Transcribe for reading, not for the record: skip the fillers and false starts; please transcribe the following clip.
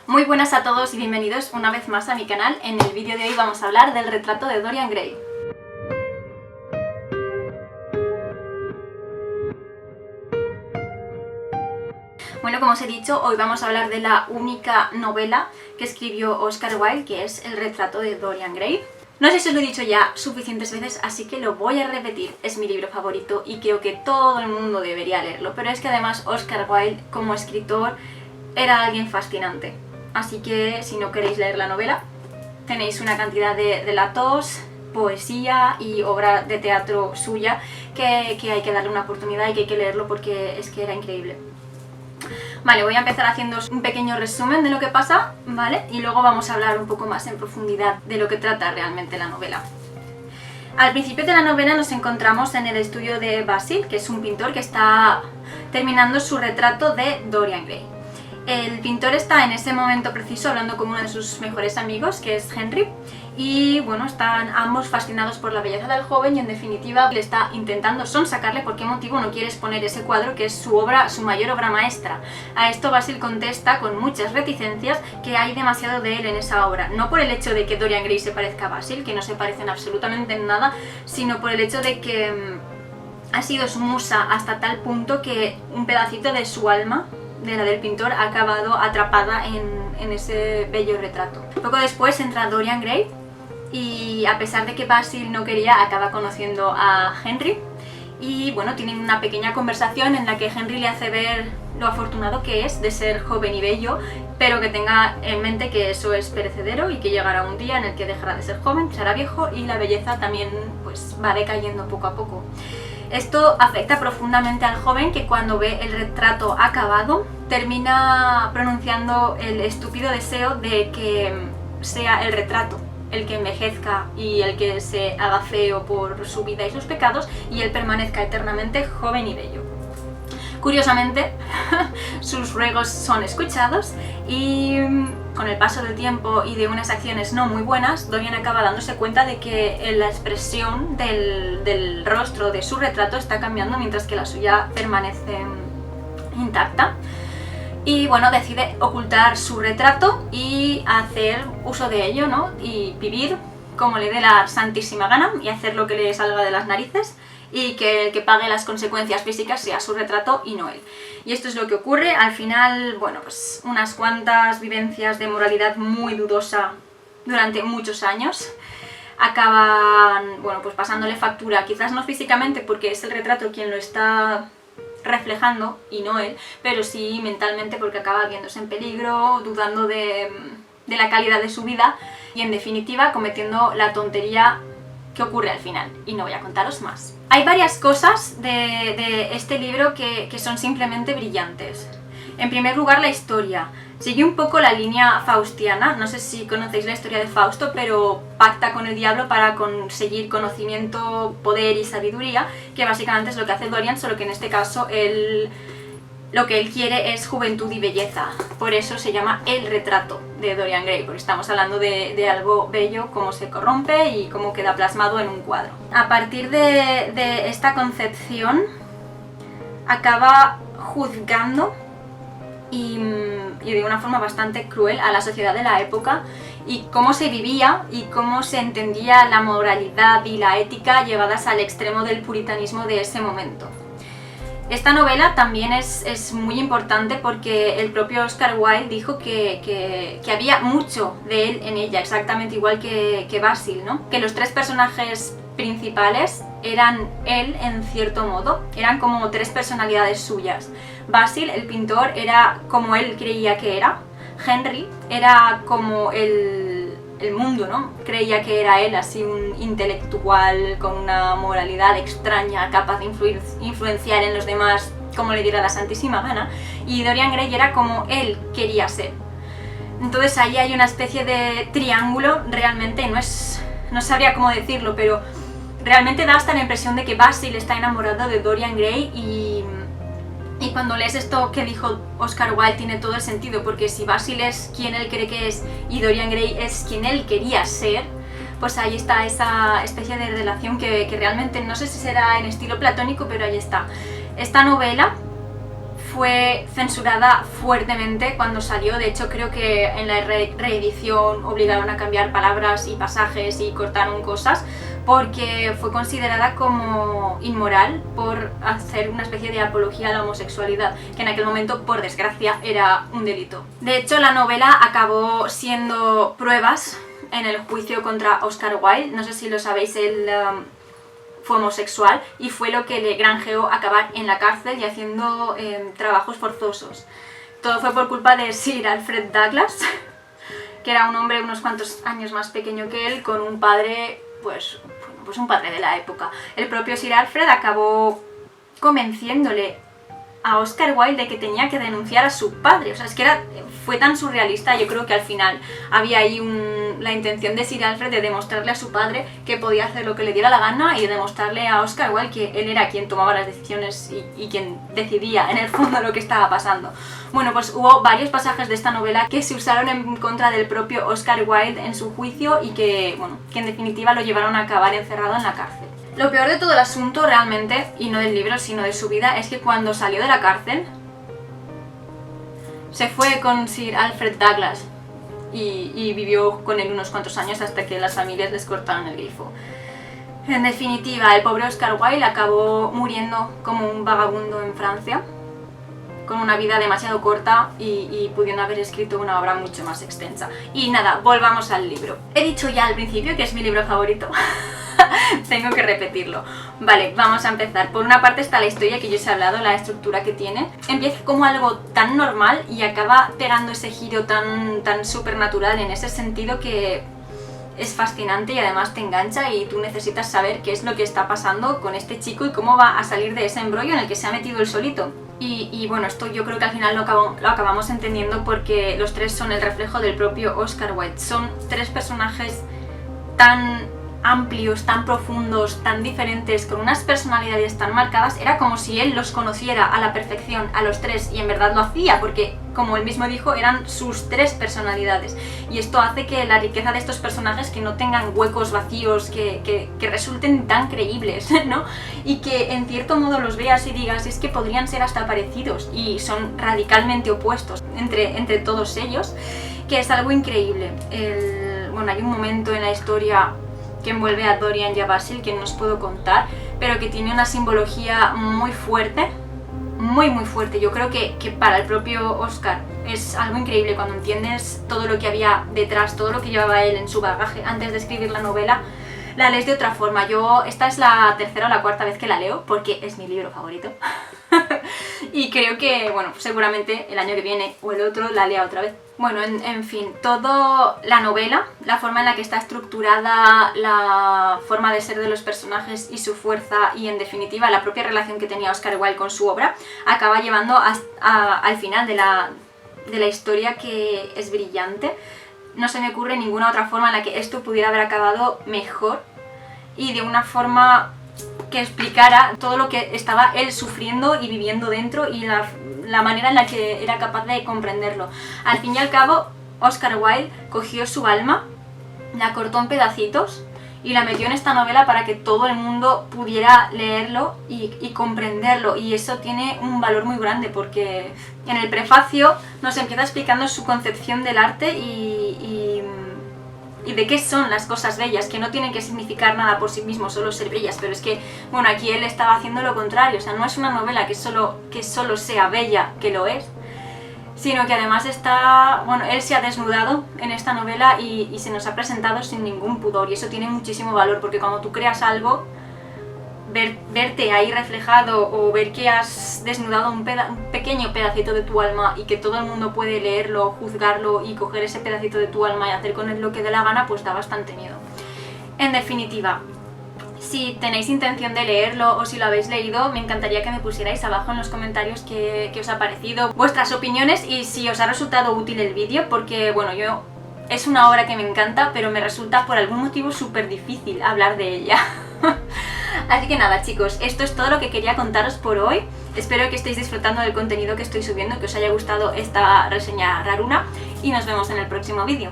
Muy buenas a todos y bienvenidos una vez más a mi canal. En el vídeo de hoy vamos a hablar del retrato de Dorian Gray. Bueno, como os he dicho, hoy vamos a hablar de la única novela que escribió Oscar Wilde, que es El retrato de Dorian Gray. No sé si os lo he dicho ya suficientes veces, así que lo voy a repetir. Es mi libro favorito y creo que todo el mundo debería leerlo, pero es que además Oscar Wilde, como escritor, era alguien fascinante. Así que si no queréis leer la novela, tenéis una cantidad de relatos, poesía y obra de teatro suya que hay que darle una oportunidad y que hay que leerlo porque es que era increíble. Vale, voy a empezar haciendo un pequeño resumen de lo que pasa, ¿vale? Y luego vamos a hablar un poco más en profundidad de lo que trata realmente la novela. Al principio de la novela nos encontramos en el estudio de Basil, que es un pintor que está terminando su retrato de Dorian Gray. El pintor está en ese momento preciso hablando con uno de sus mejores amigos, que es Henry, y bueno, están ambos fascinados por la belleza del joven y en definitiva le está intentando sonsacarle por qué motivo no quiere exponer ese cuadro que es su mayor obra maestra. A esto Basil contesta con muchas reticencias que hay demasiado de él en esa obra, no por el hecho de que Dorian Gray se parezca a Basil, que no se parecen absolutamente en nada, sino por el hecho de que ha sido su musa hasta tal punto que un pedacito de su alma, de la del pintor, ha acabado atrapada en ese bello retrato. Poco después entra Dorian Gray y a pesar de que Basil no quería, acaba conociendo a Henry y bueno, tienen una pequeña conversación en la que Henry le hace ver lo afortunado que es de ser joven y bello, pero que tenga en mente que eso es perecedero y que llegará un día en el que dejará de ser joven, será viejo y la belleza también pues va decayendo poco a poco. Esto afecta profundamente al joven que cuando ve el retrato acabado termina pronunciando el estúpido deseo de que sea el retrato el que envejezca y el que se haga feo por su vida y sus pecados y él permanezca eternamente joven y bello. Curiosamente, sus ruegos son escuchados y con el paso del tiempo y de unas acciones no muy buenas, Dorian acaba dándose cuenta de que la expresión del rostro de su retrato está cambiando mientras que la suya permanece intacta. Y bueno, decide ocultar su retrato y hacer uso de ello, ¿no? Y vivir como le dé la santísima gana y hacer lo que le salga de las narices y que el que pague las consecuencias físicas sea su retrato y no él. Y esto es lo que ocurre. Al final, bueno, pues unas cuantas vivencias de moralidad muy dudosa durante muchos años acaban, bueno, pues pasándole factura, quizás no físicamente porque es el retrato quien lo está reflejando y no él, pero sí mentalmente porque acaba viéndose en peligro, dudando de la calidad de su vida y en definitiva cometiendo la tontería que ocurre al final, y no voy a contaros más. Hay varias cosas de este libro que son simplemente brillantes. En primer lugar, la historia. Sigue un poco la línea faustiana, no sé si conocéis la historia de Fausto, pero pacta con el diablo para conseguir conocimiento, poder y sabiduría, que básicamente es lo que hace Dorian, solo que en este caso lo que él quiere es juventud y belleza. Por eso se llama El retrato de Dorian Gray, porque estamos hablando de algo bello, cómo se corrompe y cómo queda plasmado en un cuadro. A partir de esta concepción, acaba juzgando y de una forma bastante cruel a la sociedad de la época y cómo se vivía y cómo se entendía la moralidad y la ética llevadas al extremo del puritanismo de ese momento. Esta novela también es muy importante porque el propio Oscar Wilde dijo que había mucho de él en ella, exactamente igual que Basil, ¿no? Que los tres personajes principales eran él en cierto modo, eran como tres personalidades suyas. Basil, el pintor, era como él creía que era. Henry era como el mundo, ¿no? Creía que era él, así un intelectual con una moralidad extraña, capaz de influenciar en los demás como le diera la santísima gana. Y Dorian Gray era como él quería ser. Entonces ahí hay una especie de triángulo, realmente no sabría cómo decirlo, pero realmente da hasta la impresión de que Basil está enamorado de Dorian Gray y cuando lees esto que dijo Oscar Wilde tiene todo el sentido, porque si Basil es quien él cree que es y Dorian Gray es quien él quería ser, pues ahí está esa especie de relación que realmente no sé si será en estilo platónico, pero ahí está. Esta novela fue censurada fuertemente cuando salió. De hecho, creo que en la reedición obligaron a cambiar palabras y pasajes y cortaron cosas, porque fue considerada como inmoral por hacer una especie de apología a la homosexualidad, que en aquel momento, por desgracia, era un delito. De hecho, la novela acabó siendo pruebas en el juicio contra Oscar Wilde. No sé si lo sabéis, él fue homosexual y fue lo que le granjeó acabar en la cárcel y haciendo trabajos forzosos. Todo fue por culpa de Sir Alfred Douglas, que era un hombre unos cuantos años más pequeño que él, con un padre, pues un padre de la época. El propio Sir Alfred acabó convenciéndole a Oscar Wilde de que tenía que denunciar a su padre. O sea, es que fue tan surrealista. Yo creo que al final había ahí la intención de Sir Alfred de demostrarle a su padre que podía hacer lo que le diera la gana y demostrarle a Oscar Wilde que él era quien tomaba las decisiones y quien decidía en el fondo lo que estaba pasando. Bueno, pues hubo varios pasajes de esta novela que se usaron en contra del propio Oscar Wilde en su juicio y que, bueno, que en definitiva lo llevaron a acabar encerrado en la cárcel. Lo peor de todo el asunto realmente, y no del libro sino de su vida, es que cuando salió de la cárcel se fue con Sir Alfred Douglas y vivió con él unos cuantos años hasta que las familias les cortaron el grifo. En definitiva, el pobre Oscar Wilde acabó muriendo como un vagabundo en Francia, con una vida demasiado corta y pudiendo haber escrito una obra mucho más extensa. Y nada, volvamos al libro. He dicho ya al principio que es mi libro favorito. Tengo que repetirlo. Vale, vamos a empezar. Por una parte está la historia que yo os he hablado, la estructura que tiene. Empieza como algo tan normal y acaba pegando ese giro tan supernatural en ese sentido que es fascinante y además te engancha y tú necesitas saber qué es lo que está pasando con este chico y cómo va a salir de ese embrollo en el que se ha metido él solito. Y bueno, esto yo creo que al final lo acabamos entendiendo porque los tres son el reflejo del propio Oscar Wilde. Son tres personajes tan amplios, tan profundos, tan diferentes, con unas personalidades tan marcadas. Era como si él los conociera a la perfección a los tres, y en verdad lo hacía porque, como él mismo dijo, eran sus tres personalidades, y esto hace que la riqueza de estos personajes que no tengan huecos vacíos, que resulten tan creíbles, ¿no? Y que en cierto modo los veas y digas, es que podrían ser hasta parecidos, y son radicalmente opuestos entre todos ellos, que es algo increíble. Bueno, hay un momento en la historia que envuelve a Dorian y a Basil que no os puedo contar, pero que tiene una simbología muy fuerte, muy fuerte. Yo creo que para el propio Oscar es algo increíble cuando entiendes todo lo que había detrás, todo lo que llevaba él en su bagaje antes de escribir la novela. La lees de otra forma. Esta es la tercera o la cuarta vez que la leo porque es mi libro favorito. Y creo que, bueno, seguramente el año que viene o el otro la lea otra vez. Bueno, en fin, toda la novela, la forma en la que está estructurada, la forma de ser de los personajes y su fuerza, y en definitiva la propia relación que tenía Oscar Wilde con su obra, acaba llevando al final de la historia, que es brillante. No se me ocurre ninguna otra forma en la que esto pudiera haber acabado mejor y de una forma que explicara todo lo que estaba él sufriendo y viviendo dentro y la manera en la que era capaz de comprenderlo. Al fin y al cabo, Oscar Wilde cogió su alma, la cortó en pedacitos y la metió en esta novela para que todo el mundo pudiera leerlo y comprenderlo, y eso tiene un valor muy grande porque en el prefacio nos empieza explicando su concepción del arte y de qué son las cosas bellas, que no tienen que significar nada por sí mismo, solo ser bellas, pero es que, bueno, aquí él estaba haciendo lo contrario. O sea, no es una novela que solo sea bella, que lo es, sino que además él se ha desnudado en esta novela y se nos ha presentado sin ningún pudor, y eso tiene muchísimo valor, porque cuando tú creas algo, verte ahí reflejado o ver que has desnudado un pequeño pedacito de tu alma y que todo el mundo puede leerlo, juzgarlo y coger ese pedacito de tu alma y hacer con él lo que dé la gana, pues da bastante miedo. En definitiva, si tenéis intención de leerlo o si lo habéis leído, me encantaría que me pusierais abajo en los comentarios qué os ha parecido, vuestras opiniones y si os ha resultado útil el vídeo, porque bueno, es una obra que me encanta, pero me resulta por algún motivo súper difícil hablar de ella. Así que nada, chicos, esto es todo lo que quería contaros por hoy. Espero que estéis disfrutando del contenido que estoy subiendo, que os haya gustado esta reseña raruna y nos vemos en el próximo vídeo.